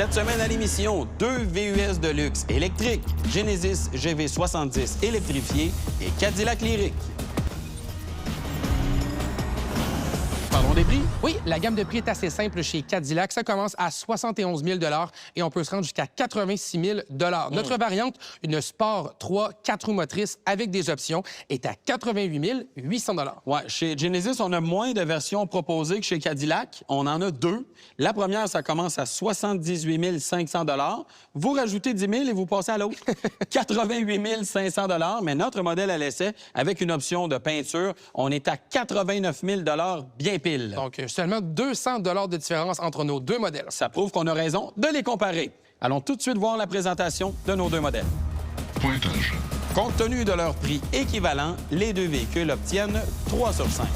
Cette semaine à l'émission, 2 VUS de luxe électriques, Genesis GV70 électrifié et Cadillac Lyriq. Parlons des prix. Oui, la gamme de prix est assez simple chez Cadillac. Ça commence à 71 000 et on peut se rendre jusqu'à 86 000 Notre variante, une Sport 3 4 roues motrices avec des options, est à 88 800 Ouais, chez Genesis, on a moins de versions proposées que chez Cadillac. On en a 2. La première, ça commence à 78 500 Vous rajoutez 10 000 et vous passez à l'autre. 88 500 Mais notre modèle à l'essai, avec une option de peinture, on est à 89 000 bien pile. Donc, seulement 200 de différence entre nos deux modèles. Ça prouve qu'on a raison de les comparer. Allons tout de suite voir la présentation de nos deux modèles. Pointage. Compte tenu de leur prix équivalent, les deux véhicules obtiennent 3 sur 5.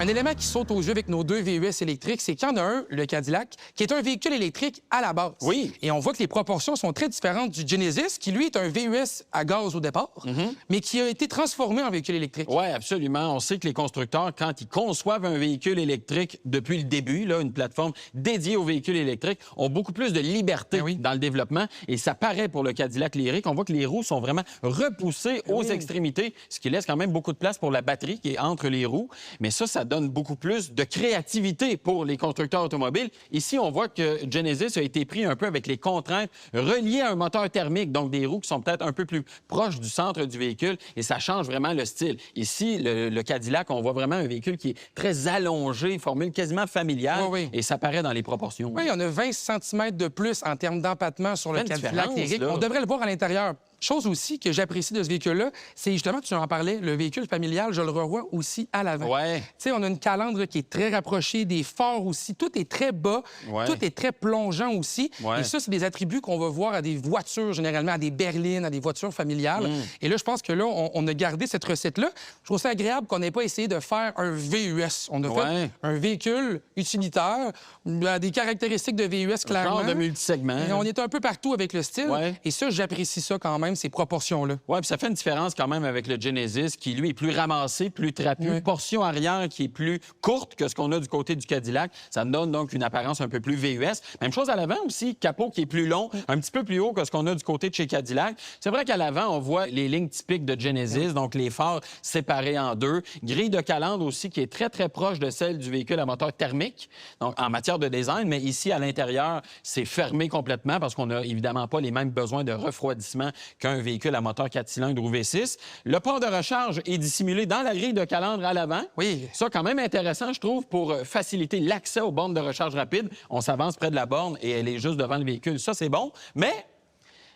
Un élément qui saute aux yeux avec nos deux VUS électriques, c'est qu'il y en a un, le Cadillac, qui est un véhicule électrique à la base. Oui. Et on voit que les proportions sont très différentes du Genesis, qui, lui, est un VUS à gaz au départ, mais qui a été transformé en véhicule électrique. Oui, absolument. On sait que les constructeurs, quand ils conçoivent un véhicule électrique depuis le début, là, une plateforme dédiée aux véhicules électriques, ont beaucoup plus de liberté dans le développement. Et ça paraît pour le Cadillac Lyriq. On voit que les roues sont vraiment repoussées aux extrémités, ce qui laisse quand même beaucoup de place pour la batterie qui est entre les roues. Mais ça donne beaucoup plus de créativité pour les constructeurs automobiles. Ici, on voit que Genesis a été pris un peu avec les contraintes reliées à un moteur thermique, donc des roues qui sont peut-être un peu plus proches du centre du véhicule, et ça change vraiment le style. Ici, le Cadillac, on voit vraiment un véhicule qui est très allongé, formule quasiment familiale, et ça paraît dans les proportions. Oui, on a 20 cm de plus en termes d'empattement sur le Cadillac Lyriq. On devrait le voir à l'intérieur. Chose aussi que j'apprécie de ce véhicule-là, c'est justement, tu en parlais, le véhicule familial, je le revois aussi à l'avant. Ouais. Tu sais, on a une calandre qui est très rapprochée, des phares aussi, tout est très bas, tout est très plongeant aussi. Et ça, c'est des attributs qu'on va voir à des voitures, généralement, à des berlines, à des voitures familiales. Et là, je pense que là, on a gardé cette recette-là. Je trouve ça agréable qu'on n'ait pas essayé de faire un VUS. On a fait un véhicule utilitaire, à des caractéristiques de VUS, clairement. Genre de multisegment. Et on est un peu partout avec le style. Et ça, j'apprécie ça quand même, ces proportions-là. Oui, puis ça fait une différence quand même avec le Genesis, qui, lui, est plus ramassé, plus trapu. Portion arrière qui est plus courte que ce qu'on a du côté du Cadillac. Ça donne donc une apparence un peu plus VUS. Même chose à l'avant aussi, capot qui est plus long, un petit peu plus haut que ce qu'on a du côté de chez Cadillac. C'est vrai qu'à l'avant, on voit les lignes typiques de Genesis, donc les phares séparés en deux. Grille de calandre aussi qui est très, très proche de celle du véhicule à moteur thermique, donc en matière de design. Mais ici, à l'intérieur, c'est fermé complètement parce qu'on n'a évidemment pas les mêmes besoins de refroidissement qu'un véhicule à moteur 4 cylindres ou V6. Le port de recharge est dissimulé dans la grille de calandre à l'avant. Oui. Ça, quand même intéressant, je trouve, pour faciliter l'accès aux bornes de recharge rapide. On s'avance près de la borne et elle est juste devant le véhicule. Ça, c'est bon. Mais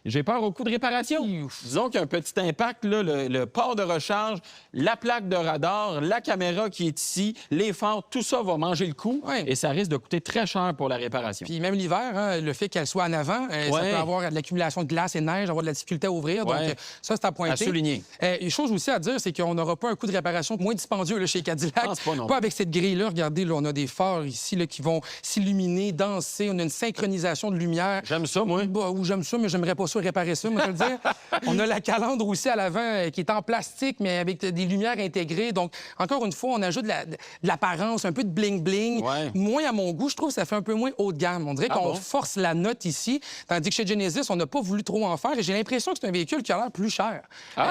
j'ai peur au coût de réparation. Disons qu'il y a un petit impact, là, le port de recharge, la plaque de radar, la caméra qui est ici, les phares, tout ça va manger le coup et ça risque de coûter très cher pour la réparation. Puis même l'hiver, le fait qu'elle soit en avant, ça peut avoir de l'accumulation de glace et de neige, avoir de la difficulté à ouvrir. Donc ça, c'est à pointer. À souligner. Une chose aussi à dire, c'est qu'on n'aura pas un coût de réparation moins dispendieux là, chez Cadillac. Pas avec cette grille-là. Regardez, là, on a des phares ici là, qui vont s'illuminer, danser. On a une synchronisation de lumière. J'aime ça, moi. Ou j'aime ça, mais j'aimerais pas ça réparer ça, moi, je veux le dire. On a la calandre aussi à l'avant qui est en plastique, mais avec des lumières intégrées. Donc, encore une fois, on ajoute de l'apparence, un peu de bling-bling. Moins à mon goût, je trouve que ça fait un peu moins haut de gamme. On dirait qu'on force la note ici, tandis que chez Genesis, on n'a pas voulu trop en faire. Et j'ai l'impression que c'est un véhicule qui a l'air plus cher.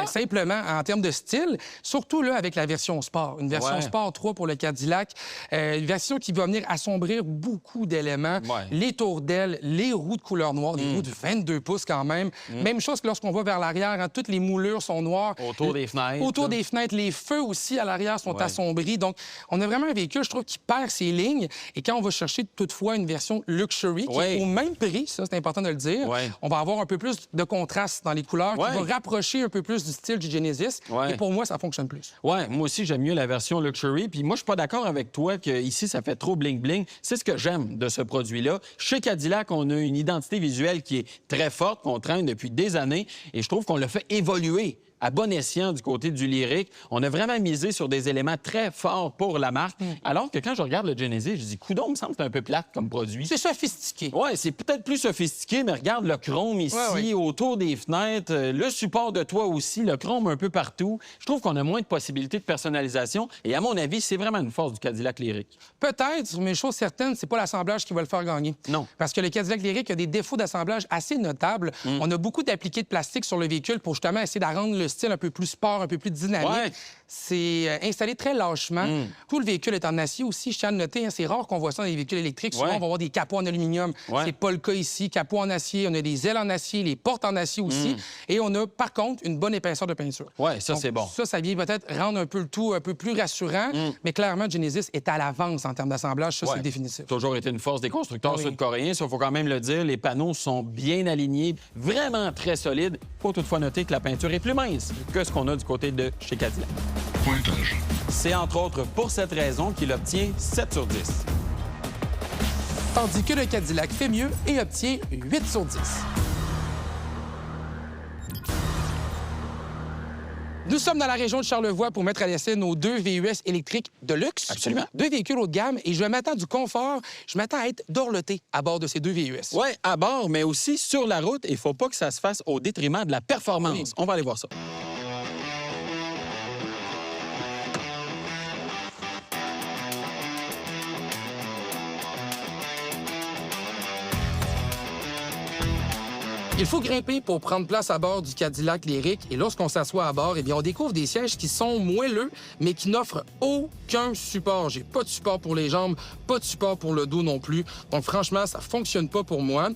Simplement, en termes de style, surtout là avec la version Sport. Une version Sport 3 pour le Cadillac. Une version qui va venir assombrir beaucoup d'éléments. Les tours d'ailes, les roues de couleur noire, des roues de 22 pouces quand même. Même chose que lorsqu'on va vers l'arrière, toutes les moulures sont noires. Autour des fenêtres. Autour des fenêtres. Les feux aussi à l'arrière sont assombris. Donc, on a vraiment un véhicule, je trouve, qui perd ses lignes. Et quand on va chercher toutefois une version luxury, qui est au même prix, ça, c'est important de le dire, on va avoir un peu plus de contraste dans les couleurs, qui va rapprocher un peu plus du style du Genesis. Et pour moi, ça fonctionne plus. Moi aussi, j'aime mieux la version luxury. Puis moi, je suis pas d'accord avec toi qu'ici, ça fait trop bling-bling. C'est ce que j'aime de ce produit-là. Chez Cadillac, on a une identité visuelle qui est très forte, qu'on traîne depuis des années. Et je trouve qu'on l'a fait évoluer à bon escient du côté du Lyriq. On a vraiment misé sur des éléments très forts pour la marque. Alors que quand je regarde le Genesis, je dis, coudonc, me semble que c'est un peu plate comme produit. C'est sophistiqué. Oui, c'est peut-être plus sophistiqué, mais regarde le chrome ici, autour des fenêtres, le support de toit aussi, le chrome un peu partout. Je trouve qu'on a moins de possibilités de personnalisation. Et à mon avis, c'est vraiment une force du Cadillac Lyriq. Peut-être, mais chose certaine, c'est pas l'assemblage qui va le faire gagner. Non. Parce que le Cadillac Lyriq a des défauts d'assemblage assez notables. On a beaucoup d'appliqués de plastique sur le véhicule pour justement essayer de rendre le style un peu plus sport, un peu plus dynamique. Ouais. C'est installé très lâchement. Tout le véhicule est en acier aussi. Je tiens à le noter, hein, c'est rare qu'on voit ça dans les véhicules électriques. Souvent, on va avoir des capots en aluminium. C'est pas le cas ici. Capot en acier, on a des ailes en acier, les portes en acier aussi. Et on a, par contre, une bonne épaisseur de peinture. Oui, ça, Donc, c'est bon. Ça vient peut-être rendre un peu le tout un peu plus rassurant. Mais clairement, Genesis est à l'avance en termes d'assemblage. Ça, c'est définitif. Toujours été une force des constructeurs sud-coréens. Il faut quand même le dire, les panneaux sont bien alignés, vraiment très solides. Il faut toutefois noter que la peinture est plus mince que ce qu'on a du côté de chez Cadillac. Pointage. C'est entre autres pour cette raison qu'il obtient 7 sur 10. Tandis que le Cadillac fait mieux et obtient 8 sur 10. Nous sommes dans la région de Charlevoix pour mettre à l'essai nos 2 VUS électriques de luxe. Absolument. 2 véhicules haut de gamme et je m'attends du confort, je m'attends à être dorloté à bord de ces 2 VUS. Oui, à bord, mais aussi sur la route. Il ne faut pas que ça se fasse au détriment de la performance. Oui. On va aller voir ça. Il faut grimper pour prendre place à bord du Cadillac Lyriq. Et lorsqu'on s'assoit à bord, eh bien, on découvre des sièges qui sont moelleux, mais qui n'offrent aucun support. J'ai pas de support pour les jambes, pas de support pour le dos non plus. Donc, franchement, ça fonctionne pas pour moi.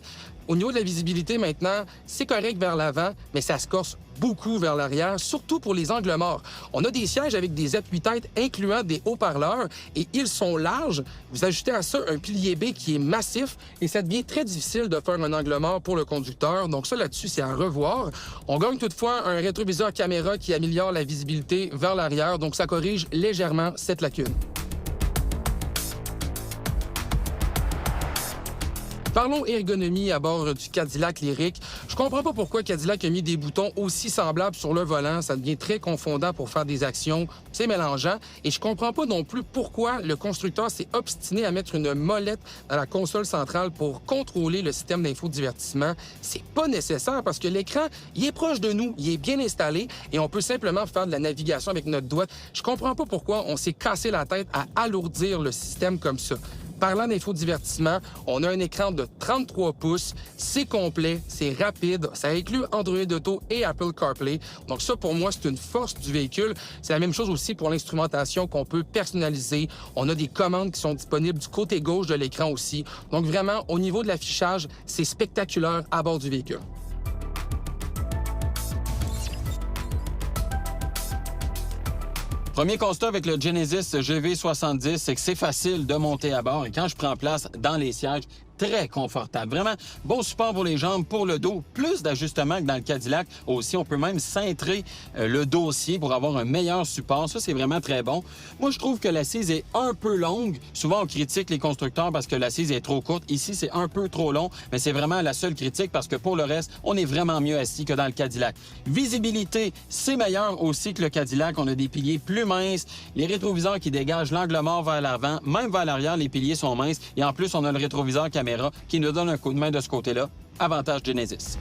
Au niveau de la visibilité, maintenant, c'est correct vers l'avant, mais ça se corse beaucoup vers l'arrière, surtout pour les angles morts. On a des sièges avec des appuis-têtes incluant des haut-parleurs et ils sont larges. Vous ajoutez à ça un pilier B qui est massif et ça devient très difficile de faire un angle mort pour le conducteur. Donc ça, là-dessus, c'est à revoir. On gagne toutefois un rétroviseur caméra qui améliore la visibilité vers l'arrière, donc ça corrige légèrement cette lacune. Parlons ergonomie à bord du Cadillac Lyriq. Je comprends pas pourquoi Cadillac a mis des boutons aussi semblables sur le volant. Ça devient très confondant pour faire des actions. C'est mélangeant. Et je comprends pas non plus pourquoi le constructeur s'est obstiné à mettre une molette dans la console centrale pour contrôler le système d'infodivertissement. C'est pas nécessaire parce que l'écran, il est proche de nous, il est bien installé et on peut simplement faire de la navigation avec notre doigt. Je comprends pas pourquoi on s'est cassé la tête à alourdir le système comme ça. Parlant d'infodivertissement, on a un écran de 33 pouces, c'est complet, c'est rapide, ça inclut Android Auto et Apple CarPlay. Donc ça, pour moi, c'est une force du véhicule. C'est la même chose aussi pour l'instrumentation qu'on peut personnaliser. On a des commandes qui sont disponibles du côté gauche de l'écran aussi. Donc vraiment, au niveau de l'affichage, c'est spectaculaire à bord du véhicule. Premier constat avec le Genesis GV70, c'est que c'est facile de monter à bord et quand je prends place dans les sièges, très confortable. Vraiment, bon support pour les jambes, pour le dos. Plus d'ajustements que dans le Cadillac. Aussi, on peut même cintrer le dossier pour avoir un meilleur support. Ça, c'est vraiment très bon. Moi, je trouve que l'assise est un peu longue. Souvent, on critique les constructeurs parce que l'assise est trop courte. Ici, c'est un peu trop long, mais c'est vraiment la seule critique parce que pour le reste, on est vraiment mieux assis que dans le Cadillac. Visibilité, c'est meilleur aussi que le Cadillac. On a des piliers plus minces, les rétroviseurs qui dégagent l'angle mort vers l'avant, même vers l'arrière, les piliers sont minces. Et en plus, on a le rétroviseur caméra qui nous donne un coup de main de ce côté-là. Avantage Genesis.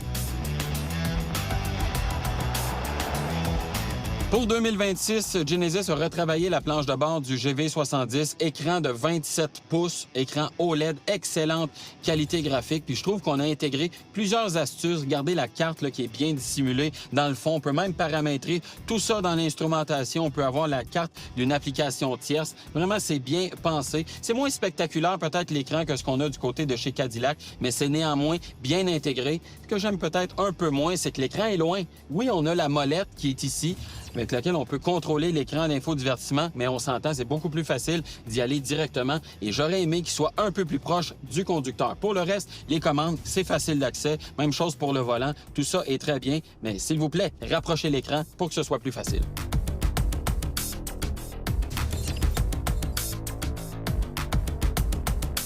Pour 2026, Genesis a retravaillé la planche de bord du GV70, écran de 27 pouces, écran OLED, excellente qualité graphique. Puis je trouve qu'on a intégré plusieurs astuces. Regardez la carte là, qui est bien dissimulée dans le fond. On peut même paramétrer tout ça dans l'instrumentation. On peut avoir la carte d'une application tierce. Vraiment, c'est bien pensé. C'est moins spectaculaire peut-être l'écran que ce qu'on a du côté de chez Cadillac, mais c'est néanmoins bien intégré. Ce que j'aime peut-être un peu moins, c'est que l'écran est loin. Oui, on a la molette qui est ici, avec laquelle on peut contrôler l'écran d'infodivertissement, mais on s'entend, c'est beaucoup plus facile d'y aller directement et j'aurais aimé qu'il soit un peu plus proche du conducteur. Pour le reste, les commandes, c'est facile d'accès. Même chose pour le volant. Tout ça est très bien, mais s'il vous plaît, rapprochez l'écran pour que ce soit plus facile.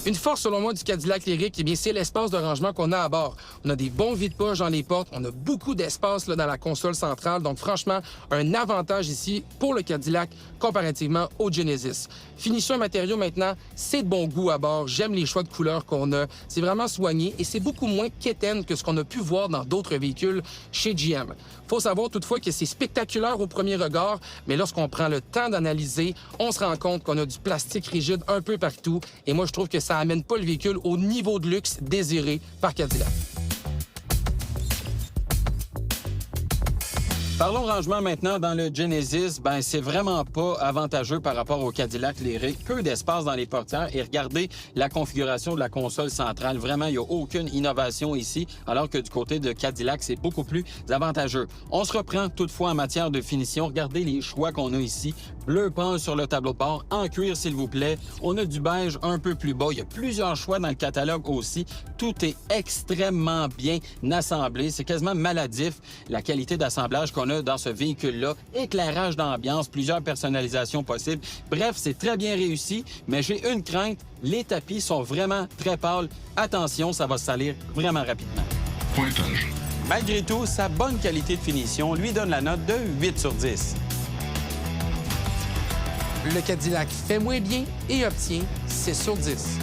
Une force, selon moi, du Cadillac Lyriq, eh bien, c'est l'espace de rangement qu'on a à bord. On a des bons vide-poches dans les portes, on a beaucoup d'espace là, dans la console centrale. Donc, franchement, un avantage ici pour le Cadillac comparativement au Genesis. Finition matériaux maintenant, c'est de bon goût à bord. J'aime les choix de couleurs qu'on a. C'est vraiment soigné et c'est beaucoup moins quétaine que ce qu'on a pu voir dans d'autres véhicules chez GM. Faut savoir toutefois que c'est spectaculaire au premier regard, mais lorsqu'on prend le temps d'analyser, on se rend compte qu'on a du plastique rigide un peu partout. Et moi, je trouve que ça amène pas le véhicule au niveau de luxe désiré par Cadillac. Parlons rangement maintenant dans le Genesis. Ben, c'est vraiment pas avantageux par rapport au Cadillac Lyriq. Peu d'espace dans les portières et regardez la configuration de la console centrale. Vraiment, il n'y a aucune innovation ici, alors que du côté de Cadillac, c'est beaucoup plus avantageux. On se reprend toutefois en matière de finition. Regardez les choix qu'on a ici. Bleu pâle sur le tableau de bord, en cuir s'il vous plaît. On a du beige un peu plus bas. Il y a plusieurs choix dans le catalogue aussi. Tout est extrêmement bien assemblé. C'est quasiment maladif, la qualité d'assemblage qu'on a dans ce véhicule-là. Éclairage d'ambiance, plusieurs personnalisations possibles. Bref, c'est très bien réussi, mais j'ai une crainte. Les tapis sont vraiment très pâles. Attention, ça va se salir vraiment rapidement. Pointage. Malgré tout, sa bonne qualité de finition lui donne la note de 8 sur 10. Le Cadillac fait moins bien et obtient 6 sur 10.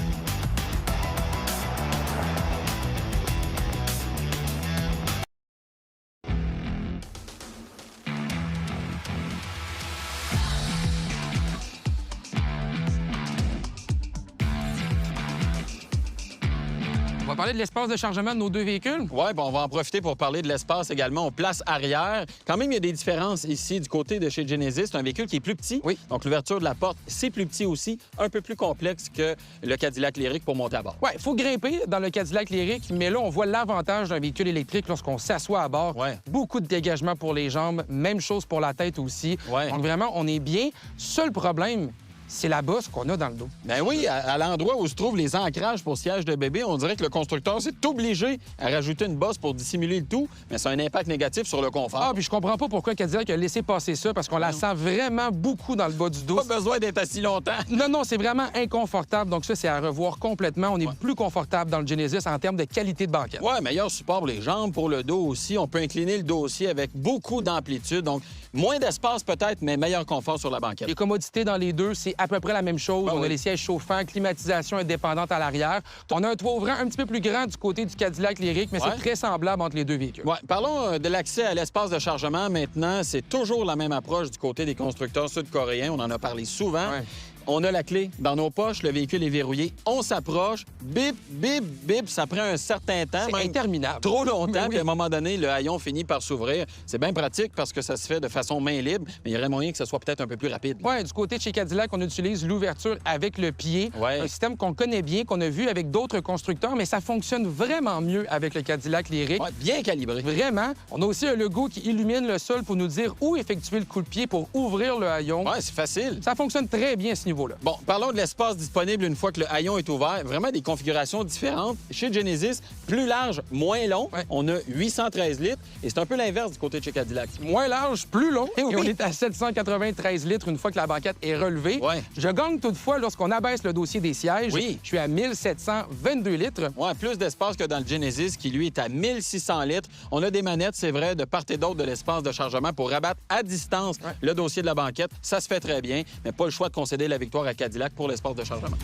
On va parler de l'espace de chargement de nos deux véhicules. Oui, bon, on va en profiter pour parler de l'espace également aux places arrière. Quand même, il y a des différences ici du côté de chez Genesis. C'est un véhicule qui est plus petit. Oui. Donc, l'ouverture de la porte, c'est plus petit aussi, un peu plus complexe que le Cadillac Lyriq pour monter à bord. Oui, il faut grimper dans le Cadillac Lyriq, mais là, on voit l'avantage d'un véhicule électrique lorsqu'on s'assoit à bord. Ouais. Beaucoup de dégagement pour les jambes, même chose pour la tête aussi. Ouais. Donc, vraiment, on est bien. Seul problème, c'est la bosse qu'on a dans le dos. Ben oui, à l'endroit où se trouvent les ancrages pour siège de bébé, on dirait que le constructeur s'est obligé à rajouter une bosse pour dissimuler le tout, mais ça a un impact négatif sur le confort. Ah, puis je comprends pas pourquoi Cadillac a laissé passer ça, parce qu'on la sent vraiment beaucoup dans le bas du dos. Pas besoin d'être assis longtemps. Non, c'est vraiment inconfortable. Donc ça, c'est à revoir complètement. On est plus confortable dans le Genesis en termes de qualité de banquette. Oui, meilleur support pour les jambes, pour le dos aussi. On peut incliner le dossier avec beaucoup d'amplitude. Donc, moins d'espace peut-être, mais meilleur confort sur la banquette. Les commodités dans les deux, c'est à peu près la même chose. Ah, on a oui. les sièges chauffants, climatisation indépendante à l'arrière. On a un toit ouvrant un petit peu plus grand du côté du Cadillac Lyriq, mais Ouais. c'est très semblable entre les deux véhicules. Ouais. Parlons de l'accès à l'espace de chargement maintenant. C'est toujours la même approche du côté des constructeurs sud-coréens. On en a parlé souvent. Ouais. On a la clé dans nos poches, le véhicule est verrouillé, on s'approche, bip, bip, bip, ça prend un certain temps, C'est même interminable. trop longtemps, Mais oui. puis à un moment donné, le haillon finit par s'ouvrir. C'est bien pratique parce que ça se fait de façon main libre, mais il y aurait moyen que ce soit peut-être un peu plus rapide. Oui, du côté de chez Cadillac, on utilise l'ouverture avec le pied. Ouais. Un système qu'on connaît bien, qu'on a vu avec d'autres constructeurs, mais ça fonctionne vraiment mieux avec le Cadillac Lyriq. Ouais, bien calibré. Vraiment. On a aussi un logo qui illumine le sol pour nous dire où effectuer le coup de pied pour ouvrir le haillon. Ouais, c'est facile. Ça fonctionne très bien à ce niveau-là. Bon, parlons de l'espace disponible une fois que le haillon est ouvert. Vraiment des configurations différentes. Chez Genesis, plus large, moins long. Ouais. On a 813 litres et c'est un peu l'inverse du côté de chez Cadillac. Moins large, plus long. Eh oui. Et on est à 793 litres une fois que la banquette est relevée. Ouais. Je gagne toutefois lorsqu'on abaisse le dossier des sièges. Oui. Je suis à 1722 litres. Ouais, plus d'espace que dans le Genesis qui, lui, est à 1600 litres. On a des manettes, c'est vrai, de part et d'autre de l'espace de chargement pour rabattre à distance Ouais. le dossier de la banquette. Ça se fait très bien, mais pas le choix de concéder la victoire à Cadillac pour l'espace de chargement.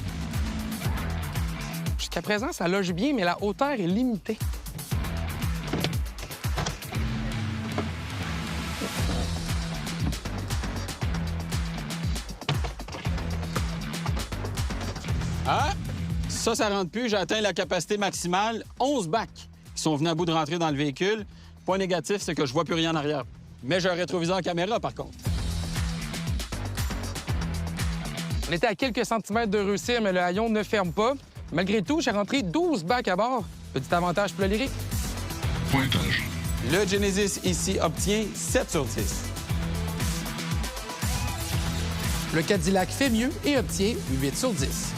Jusqu'à présent, ça loge bien, mais la hauteur est limitée. Ah! Ça rentre plus. J'ai atteint la capacité maximale. 11 bacs qui sont venus à bout de rentrer dans le véhicule. Point négatif, c'est que je vois plus rien en arrière. Mais j'ai un rétroviseur caméra, par contre. On était à quelques centimètres de réussir, mais le haillon ne ferme pas. Malgré tout, j'ai rentré 12 bacs à bord. Petit avantage pour le Lyriq. Pointage. Le Genesis ici obtient 7 sur 10. Le Cadillac fait mieux et obtient 8 sur 10.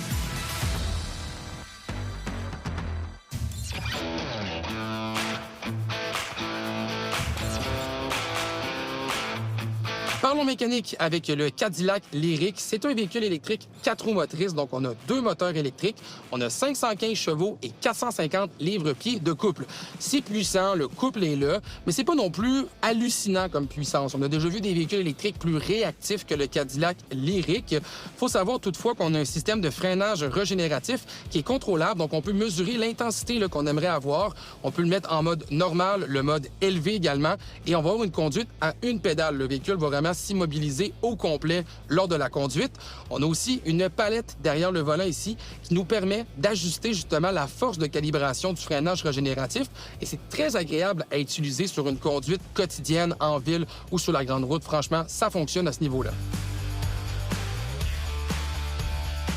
Parlons mécanique avec le Cadillac Lyriq. C'est un véhicule électrique 4 roues motrices, donc on a 2 moteurs électriques, on a 515 chevaux et 450 livres-pieds de couple. C'est puissant, le couple est là, mais c'est pas non plus hallucinant comme puissance. On a déjà vu des véhicules électriques plus réactifs que le Cadillac Lyriq. Il faut savoir toutefois qu'on a un système de freinage régénératif qui est contrôlable, donc on peut mesurer l'intensité qu'on aimerait avoir. On peut le mettre en mode normal, le mode élevé également, et on va avoir une conduite à une pédale. Le véhicule va vraiment s'immobiliser au complet lors de la conduite. On a aussi une palette derrière le volant ici qui nous permet d'ajuster justement la force de calibration du freinage régénératif, et c'est très agréable à utiliser sur une conduite quotidienne en ville ou sur la grande route. Franchement, ça fonctionne à ce niveau-là.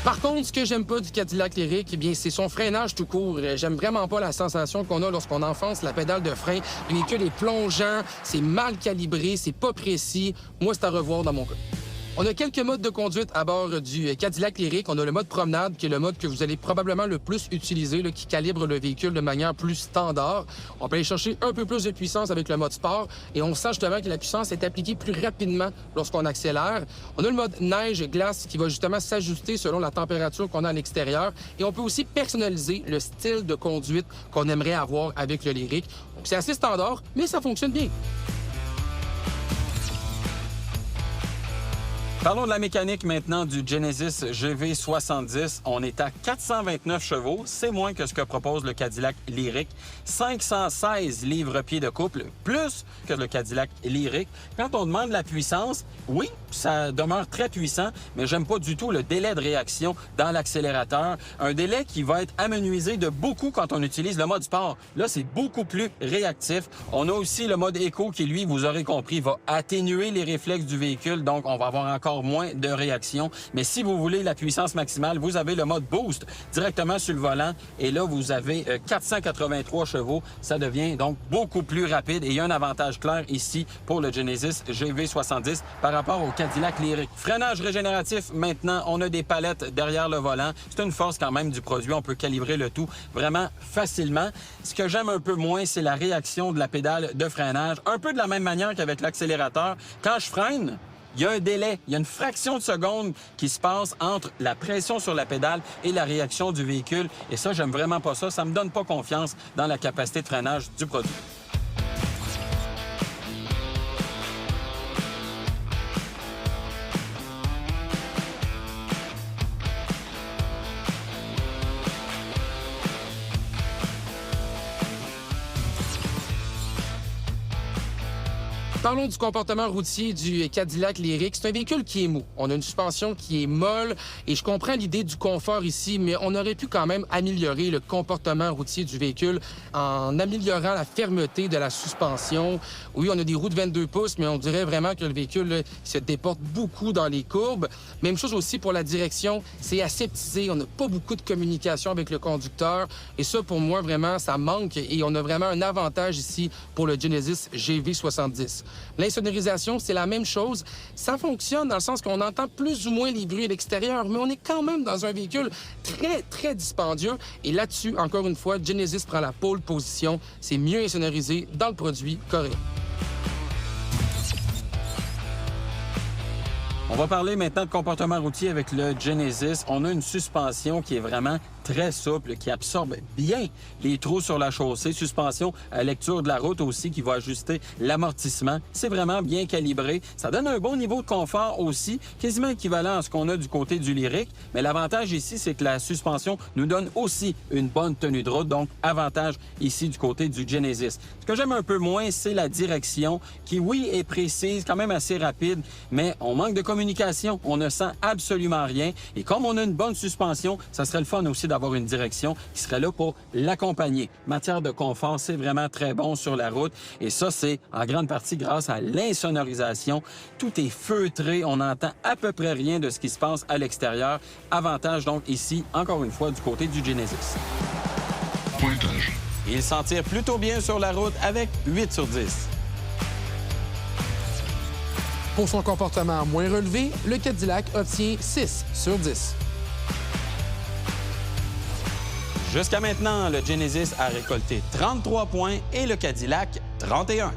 Par contre, ce que j'aime pas du Cadillac Lyriq, eh bien, c'est son freinage tout court. J'aime vraiment pas la sensation qu'on a lorsqu'on enfonce la pédale de frein. Le véhicule est plongeant, c'est mal calibré, c'est pas précis. Moi, c'est à revoir dans mon cas. On a quelques modes de conduite à bord du Cadillac Lyriq. On a le mode promenade, qui est le mode que vous allez probablement le plus utiliser, qui calibre le véhicule de manière plus standard. On peut aller chercher un peu plus de puissance avec le mode sport, et on sent justement que la puissance est appliquée plus rapidement lorsqu'on accélère. On a le mode neige-glace qui va justement s'ajuster selon la température qu'on a à l'extérieur, et on peut aussi personnaliser le style de conduite qu'on aimerait avoir avec le Lyriq. Donc c'est assez standard, mais ça fonctionne bien. Parlons de la mécanique maintenant du Genesis GV70. On est à 429 chevaux. C'est moins que ce que propose le Cadillac Lyriq. 516 livres-pieds de couple, plus que le Cadillac Lyriq. Quand on demande la puissance, oui, ça demeure très puissant, mais j'aime pas du tout le délai de réaction dans l'accélérateur. Un délai qui va être amenuisé de beaucoup quand on utilise le mode sport. Là, c'est beaucoup plus réactif. On a aussi le mode éco qui, lui, vous aurez compris, va atténuer les réflexes du véhicule, donc on va avoir encore moins de réaction. Mais si vous voulez la puissance maximale, vous avez le mode boost directement sur le volant, et là, vous avez 483 chevaux. Ça devient donc beaucoup plus rapide, et il y a un avantage clair ici pour le Genesis GV70 par rapport au Cadillac Lyriq. Freinage régénératif, maintenant, on a des palettes derrière le volant. C'est une force quand même du produit. On peut calibrer le tout vraiment facilement. Ce que j'aime un peu moins, c'est la réaction de la pédale de freinage. Un peu de la même manière qu'avec l'accélérateur. Quand je freine, il y a un délai, il y a une fraction de seconde qui se passe entre la pression sur la pédale et la réaction du véhicule. Et ça, j'aime vraiment pas ça. Ça me donne pas confiance dans la capacité de freinage du produit. Parlons du comportement routier du Cadillac Lyriq. C'est un véhicule qui est mou. On a une suspension qui est molle, et je comprends l'idée du confort ici, mais on aurait pu quand même améliorer le comportement routier du véhicule en améliorant la fermeté de la suspension. Oui, on a des roues de 22 pouces, mais on dirait vraiment que le véhicule se déporte beaucoup dans les courbes. Même chose aussi pour la direction. C'est aseptisé. On n'a pas beaucoup de communication avec le conducteur, et ça, pour moi, vraiment, ça manque, et on a vraiment un avantage ici pour le Genesis GV70. L'insonorisation, c'est la même chose. Ça fonctionne dans le sens qu'on entend plus ou moins les bruits à l'extérieur, mais on est quand même dans un véhicule très, très dispendieux. Et là-dessus, encore une fois, Genesis prend la pole position. C'est mieux insonorisé dans le produit coréen. On va parler maintenant de comportement routier avec le Genesis. On a une suspension qui est vraiment très souple, qui absorbe bien les trous sur la chaussée. Suspension à lecture de la route aussi qui va ajuster l'amortissement. C'est vraiment bien calibré. Ça donne un bon niveau de confort aussi, quasiment équivalent à ce qu'on a du côté du Lyriq. Mais l'avantage ici, c'est que la suspension nous donne aussi une bonne tenue de route. Donc, avantage ici du côté du Genesis. Ce que j'aime un peu moins, c'est la direction qui, oui, est précise, quand même assez rapide, mais on manque de communication. On ne sent absolument rien. Et comme on a une bonne suspension, ça serait le fun aussi d'avoir une direction qui serait là pour l'accompagner. Matière de confort, c'est vraiment très bon sur la route. Et ça, c'est en grande partie grâce à l'insonorisation. Tout est feutré. On n'entend à peu près rien de ce qui se passe à l'extérieur. Avantage donc ici, encore une fois, du côté du Genesis. Pointage. Il s'en tire plutôt bien sur la route avec 8 sur 10. Pour son comportement moins relevé, le Cadillac obtient 6 sur 10. Jusqu'à maintenant, le Genesis a récolté 33 points et le Cadillac 31.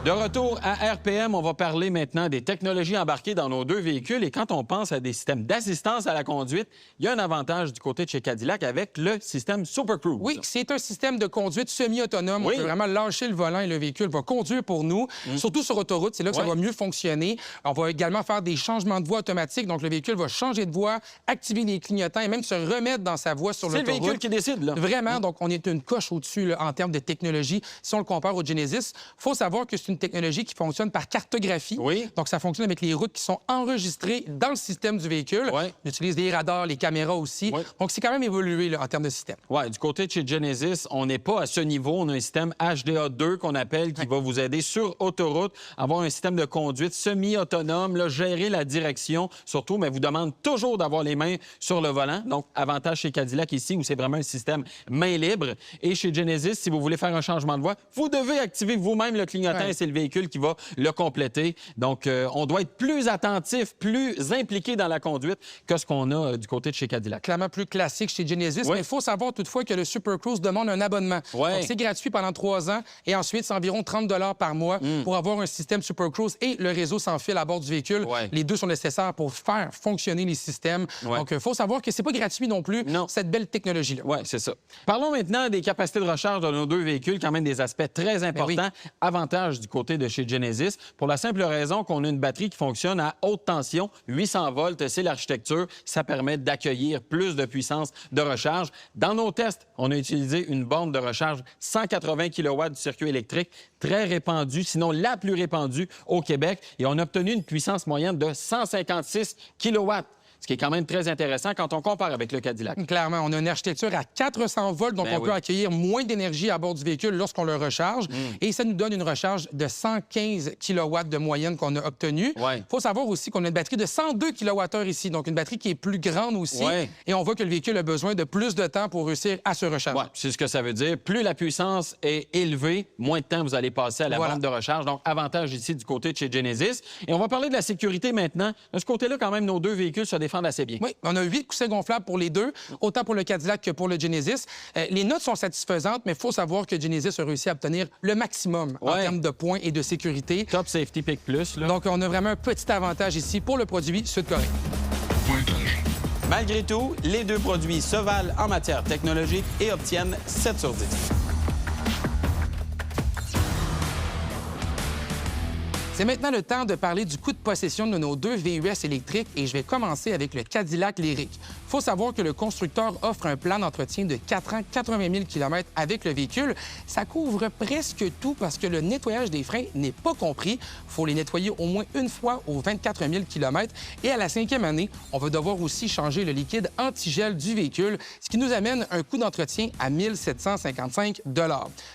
De retour à RPM, on va parler maintenant des technologies embarquées dans nos deux véhicules. Et quand on pense à des systèmes d'assistance à la conduite, il y a un avantage du côté de chez Cadillac avec le système Super Cruise. Oui, c'est un système de conduite semi-autonome. Oui. On peut vraiment lâcher le volant et le véhicule va conduire pour nous, surtout sur autoroute. C'est là que ça va mieux fonctionner. On va également faire des changements de voie automatiques. Donc, le véhicule va changer de voie, activer les clignotants et même se remettre dans sa voie sur l'autoroute. C'est le véhicule qui décide, là. Vraiment. Donc, on est une coche au-dessus en termes de technologie. Si on le compare au Genesis, il faut savoir que c'est une technologie qui fonctionne par cartographie. Oui. Donc, ça fonctionne avec les routes qui sont enregistrées dans le système du véhicule. Oui. On utilise les radars, les caméras aussi. Oui. Donc, c'est quand même évolué là, en termes de système. Oui, du côté de chez Genesis, on n'est pas à ce niveau. On a un système HDA2 qu'on appelle qui va vous aider sur autoroute, avoir un système de conduite semi-autonome, là, gérer la direction, surtout, mais vous demande toujours d'avoir les mains sur le volant. Donc, avantage chez Cadillac ici, où c'est vraiment un système main libre. Et chez Genesis, si vous voulez faire un changement de voie, vous devez activer vous-même le clignotant et c'est le véhicule qui va le compléter. Donc, on doit être plus attentif, plus impliqué dans la conduite que ce qu'on a du côté de chez Cadillac. Clairement plus classique chez Genesis, mais il faut savoir toutefois que le Super Cruise demande un abonnement. Donc, c'est gratuit pendant 3 ans et ensuite, c'est environ 30 $ par mois pour avoir un système Super Cruise et le réseau sans fil à bord du véhicule. Les deux sont nécessaires pour faire fonctionner les systèmes. Donc, il faut savoir que c'est pas gratuit non plus, cette belle technologie-là. Oui, c'est ça. Parlons maintenant des capacités de recharge de nos deux véhicules, quand même des aspects très importants. Avantage du côté de chez Genesis, pour la simple raison qu'on a une batterie qui fonctionne à haute tension, 800 volts, c'est l'architecture. Ça permet d'accueillir plus de puissance de recharge. Dans nos tests, on a utilisé une borne de recharge 180 kW du circuit électrique, très répandue, sinon la plus répandue au Québec. Et on a obtenu une puissance moyenne de 156 kW. Ce qui est quand même très intéressant quand on compare avec le Cadillac. Clairement, on a une architecture à 400 volts, donc on peut accueillir moins d'énergie à bord du véhicule lorsqu'on le recharge. Et ça nous donne une recharge de 115 kW de moyenne qu'on a obtenue. Il faut savoir aussi qu'on a une batterie de 102 kWh ici, donc une batterie qui est plus grande aussi. Et on voit que le véhicule a besoin de plus de temps pour réussir à se recharger. C'est ce que ça veut dire. Plus la puissance est élevée, moins de temps vous allez passer à la borne de recharge. Donc, avantage ici du côté de chez Genesis. Et on va parler de la sécurité maintenant. De ce côté-là, quand même, nos deux véhicules se défendent assez bien. Oui, on a 8 coussins gonflables pour les deux, autant pour le Cadillac que pour le Genesis. Les notes sont satisfaisantes, mais il faut savoir que Genesis a réussi à obtenir le maximum en termes de points et de sécurité. Top Safety Pick Plus. Là. Donc, on a vraiment un petit avantage ici pour le produit sud-coréen. Pointage. Malgré tout, les deux produits se valent en matière technologique et obtiennent 7 sur 10. C'est maintenant le temps de parler du coût de possession de nos deux VUS électriques et je vais commencer avec le Cadillac Lyriq. Il faut savoir que le constructeur offre un plan d'entretien de 4 ans, 80 000 km avec le véhicule. Ça couvre presque tout parce que le nettoyage des freins n'est pas compris. Il faut les nettoyer au moins une fois aux 24 000 km. Et à la 5e année, on va devoir aussi changer le liquide antigel du véhicule, ce qui nous amène un coût d'entretien à 1 755 $.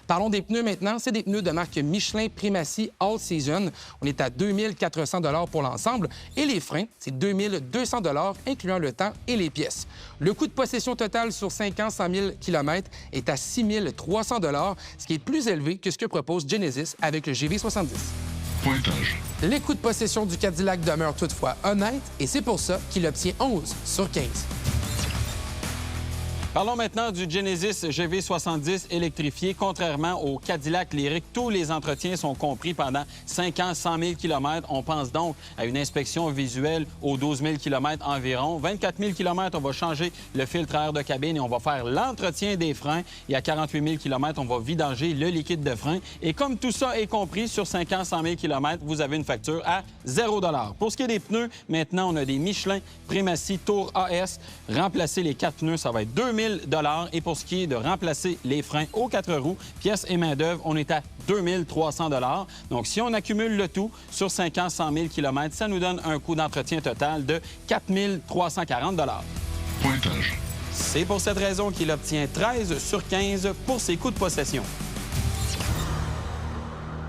Parlons des pneus maintenant. C'est des pneus de marque Michelin Primacy All Season. On est à 2 400 $ pour l'ensemble. Et les freins, c'est 2 200 $, incluant le temps et les pièces. Le coût de possession total sur 5 ans, 100 000 km est à 6 300 $, ce qui est plus élevé que ce que propose Genesis avec le GV70. Pointage. Les coûts de possession du Cadillac demeurent toutefois honnêtes et c'est pour ça qu'il obtient 11 sur 15. Parlons maintenant du Genesis GV70 électrifié. Contrairement au Cadillac Lyriq, tous les entretiens sont compris pendant 5 ans, 100 000 km. On pense donc à une inspection visuelle aux 12 000 km environ. 24 000 km, on va changer le filtre à air de cabine et on va faire l'entretien des freins. Et à 48 000 km, on va vidanger le liquide de frein. Et comme tout ça est compris sur 5 ans, 100 000 km, vous avez une facture à 0 $. Pour ce qui est des pneus, maintenant, on a des Michelin Primacy Tour AS. Remplacer les 4 pneus, ça va être 2 000 $. Et pour ce qui est de remplacer les freins aux 4 roues, pièces et main-d'œuvre, on est à 2 300 $. Donc, si on accumule le tout sur 5 ans, 100 000 km, ça nous donne un coût d'entretien total de 4 340 $. Pointage. C'est pour cette raison qu'il obtient 13 sur 15 pour ses coûts de possession.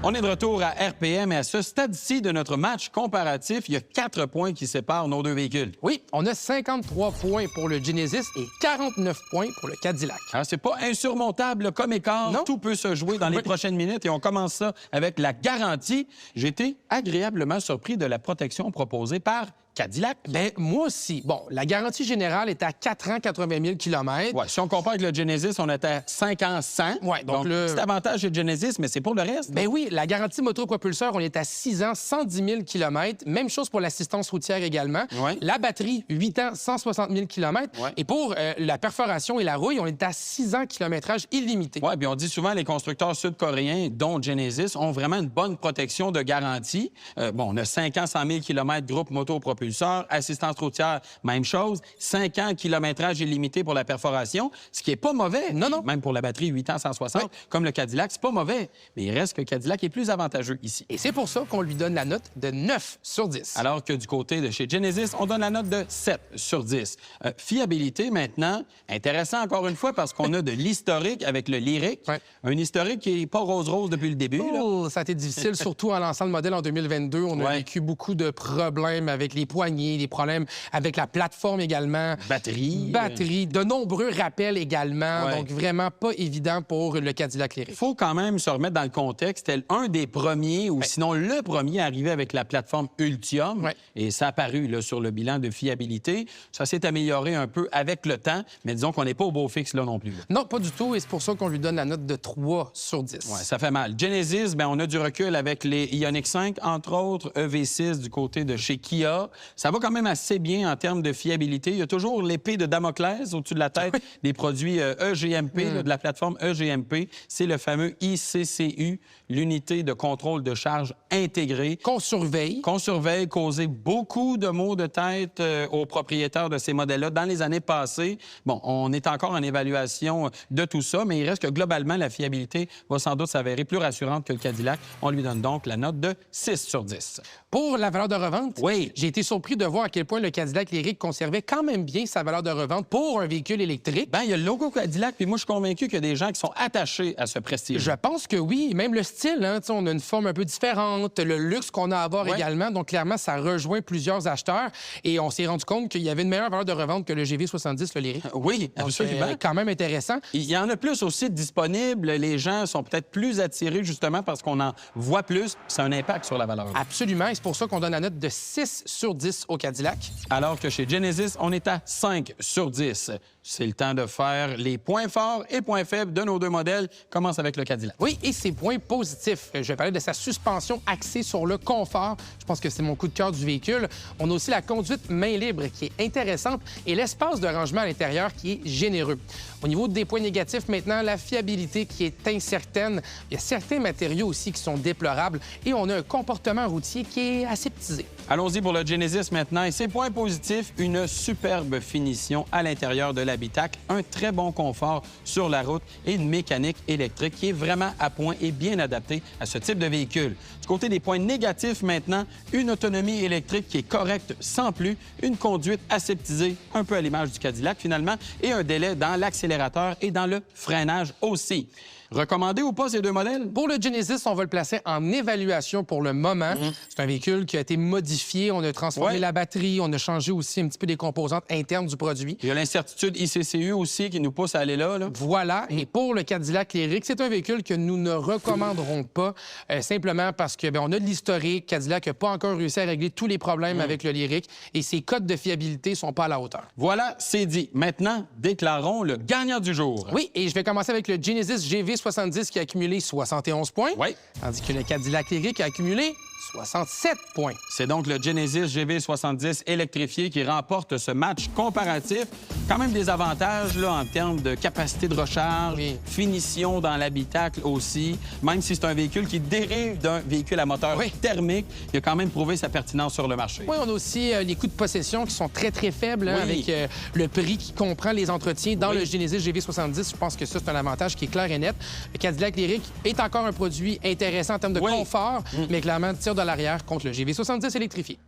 On est de retour à RPM et à ce stade-ci de notre match comparatif, il y a 4 points qui séparent nos deux véhicules. Oui, on a 53 points pour le Genesis et 49 points pour le Cadillac. Alors, c'est pas insurmontable comme écart. Non. Tout peut se jouer dans les prochaines minutes et on commence ça avec la garantie. J'ai été agréablement surpris de la protection proposée par Cadillac. Bien, moi aussi. Bon, la garantie générale est à 4 ans, 80 000 km. Ouais, si on compare avec le Genesis, on est à 5 ans 100. Ouais, donc c'est avantage chez Genesis, mais c'est pour le reste. Ben oui, la garantie moto-propulseur, on est à 6 ans, 110 000 km. Même chose pour l'assistance routière également. Ouais. La batterie, 8 ans, 160 000 km. Ouais. Et pour la perforation et la rouille, on est à 6 ans, kilométrage illimité. Oui, puis on dit souvent les constructeurs sud-coréens, dont Genesis, ont vraiment une bonne protection de garantie. On a 5 ans, 100 000 km groupe moto-propulseur, assistance routière, même chose. 5 ans, kilométrage illimité pour la perforation, ce qui n'est pas mauvais. Non, non. Même pour la batterie, 8 ans, 160, comme le Cadillac, c'est pas mauvais. Mais il reste que Cadillac est plus avantageux ici. Et c'est pour ça qu'on lui donne la note de 9 sur 10. Alors que du côté de chez Genesis, on donne la note de 7 sur 10. Fiabilité, maintenant, intéressant encore une fois parce qu'on a de l'historique avec le Lyriq. Ouais. Un historique qui n'est pas rose-rose depuis le début. Là. Ça a été difficile, surtout en lançant le modèle en 2022. On a vécu beaucoup de problèmes avec les poignées, des problèmes avec la plateforme également. Batterie, de nombreux rappels également. Ouais. Donc, vraiment pas évident pour le Cadillac Lyriq. Il faut quand même se remettre dans le contexte. C'était un des premiers, ou sinon le premier à arriver avec la plateforme Ultium. Ouais. Et ça a apparu là, sur le bilan de fiabilité. Ça s'est amélioré un peu avec le temps, mais disons qu'on n'est pas au beau fixe là non plus. Là. Non, pas du tout. Et c'est pour ça qu'on lui donne la note de 3 sur 10. Ouais, ça fait mal. Genesis, on a du recul avec les Ioniq 5, entre autres, EV6 du côté de chez Kia. Ça va quand même assez bien en termes de fiabilité. Il y a toujours l'épée de Damoclès au-dessus de la tête des produits EGMP, là, de la plateforme EGMP. C'est le fameux ICCU, l'unité de contrôle de charge intégrée. Qu'on surveille. Qu'on surveille, causer beaucoup de maux de tête aux propriétaires de ces modèles-là dans les années passées. Bon, on est encore en évaluation de tout ça, mais il reste que globalement, la fiabilité va sans doute s'avérer plus rassurante que le Cadillac. On lui donne donc la note de 6 sur 10. Pour la valeur de revente, j'ai été surpris de voir à quel point le Cadillac Lyriq conservait quand même bien sa valeur de revente pour un véhicule électrique. Il y a le logo Cadillac, puis moi, je suis convaincu qu'il y a des gens qui sont attachés à ce prestige. Je pense que oui. Même le style, hein, on a une forme un peu différente, le luxe qu'on a à avoir également. Donc, clairement, ça rejoint plusieurs acheteurs. Et on s'est rendu compte qu'il y avait une meilleure valeur de revente que le GV70, le Lyriq. Oui, absolument. Quand même intéressant. Il y en a plus aussi disponibles. Les gens sont peut-être plus attirés justement parce qu'on en voit plus. Ça a un impact sur la valeur. Absolument. Et c'est pour ça qu'on donne la note de 6 sur 10 au Cadillac. Alors que chez Genesis, on est à 5 sur 10. C'est le temps de faire les points forts et points faibles de nos deux modèles. Commence avec le Cadillac. Oui, et ses points positifs. Je vais parler de sa suspension axée sur le confort. Je pense que c'est mon coup de cœur du véhicule. On a aussi la conduite main libre qui est intéressante et l'espace de rangement à l'intérieur qui est généreux. Au niveau des points négatifs, maintenant, la fiabilité qui est incertaine. Il y a certains matériaux aussi qui sont déplorables et on a un comportement routier qui est aseptisé. Allons-y pour le Genesis maintenant. Et ses points positifs, une superbe finition à l'intérieur de l'habitacle, un très bon confort sur la route et une mécanique électrique qui est vraiment à point et bien adaptée à ce type de véhicule. Du côté des points négatifs maintenant, une autonomie électrique qui est correcte sans plus, une conduite aseptisée, un peu à l'image du Cadillac finalement, et un délai dans l'accélérateur et dans le freinage aussi. Recommandé ou pas ces deux modèles? Pour le Genesis, on va le placer en évaluation pour le moment. C'est un véhicule qui a été modifié. On a transformé la batterie. On a changé aussi un petit peu des composantes internes du produit. Il y a l'incertitude ICCU aussi qui nous pousse à aller là. Voilà. Et pour le Cadillac Lyriq, c'est un véhicule que nous ne recommanderons pas simplement parce que on a de l'historique. Cadillac n'a pas encore réussi à régler tous les problèmes avec le Lyriq et ses codes de fiabilité ne sont pas à la hauteur. Voilà, c'est dit. Maintenant, déclarons le gagnant du jour. Oui, et je vais commencer avec le Genesis GV70 qui a accumulé 71 points. Oui. Tandis que le Cadillac Lyriq a accumulé 67 points. C'est donc le Genesis GV70 électrifié qui remporte ce match comparatif. Quand même des avantages là, en termes de capacité de recharge, finition dans l'habitacle aussi. Même si c'est un véhicule qui dérive d'un véhicule à moteur thermique, il a quand même prouvé sa pertinence sur le marché. Oui, on a aussi les coûts de possession qui sont très, très faibles avec le prix qui comprend les entretiens dans le Genesis GV70. Je pense que ça, c'est un avantage qui est clair et net. Le Cadillac Lyriq est encore un produit intéressant en termes de confort, mais clairement tire de l'arrière contre le GV70 électrifié.